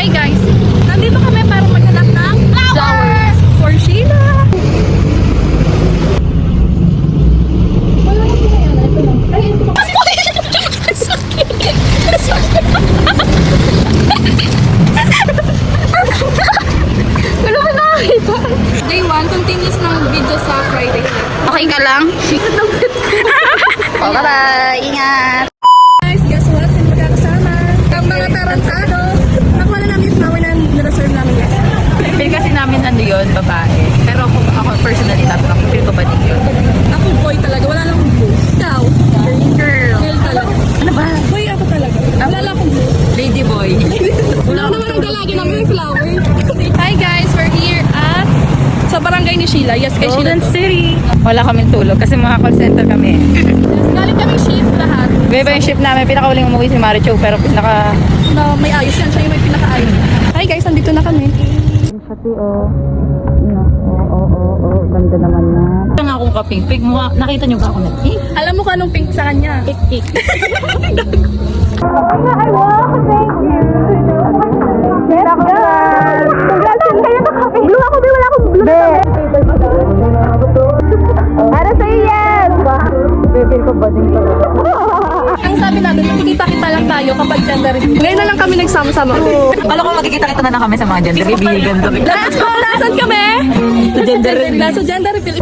Hi guys! Nandito kami para maghanap ng flowers for Sheila! Wala na po na yan. Ito lang. Ay, ito lang. Wala ko nakakita. Day 1, continuous ng video sa Friday. Okay ka lang? Oh, bye-bye! Ingat! Guys, guess what? Sino magkakasama? Ang mga tarantado. Nakuha na namin yung flower na nireserve namin guys. Feel kasi namin ano yun, babae. Pero ako personally, tatanong, feel ko ba din yun? Ako boy talaga. Wala lang akong blue. Ikaw? Girl! Girl talaga. Ano ba? Boy ako talaga. Wala lang akong blue. Lady boy. Wala naman ang dalagi namin yung flower. Hi guys, we're here at sa barangay ni Sheila. Yes, kay Sheila. Golden City. Wala kaming tulog kasi mga call center kami. Yes, galing kaming shift lahat. Iba yung shift namin, pinakauling umuwi si Maricho, pero pinaka... Na may ayos yan. Siya yung may pinaka-ayos. Hi guys, andito na kami. Shopee, oh. Ganda naman na. Ito nga akong kaping-pig. Nakita niyo ba ako na pink? Alam mo kung anong pink sa kanya? Pink. I walk, thank you. Yes, guys. Congratulations kayo na kape. Blue ako, wala akong blue na para sa iyo yan. Feel ko ba din to? Ang sabi namin, magkikita-kita lang tayo kapag gender reveal. Ngayon na lang kami nagsama-sama. Alam ko magkikita-kita na kami sa mga gender reveal. Let's go! Nasaan kami? Sa gender reveal. Nasa gender reveal.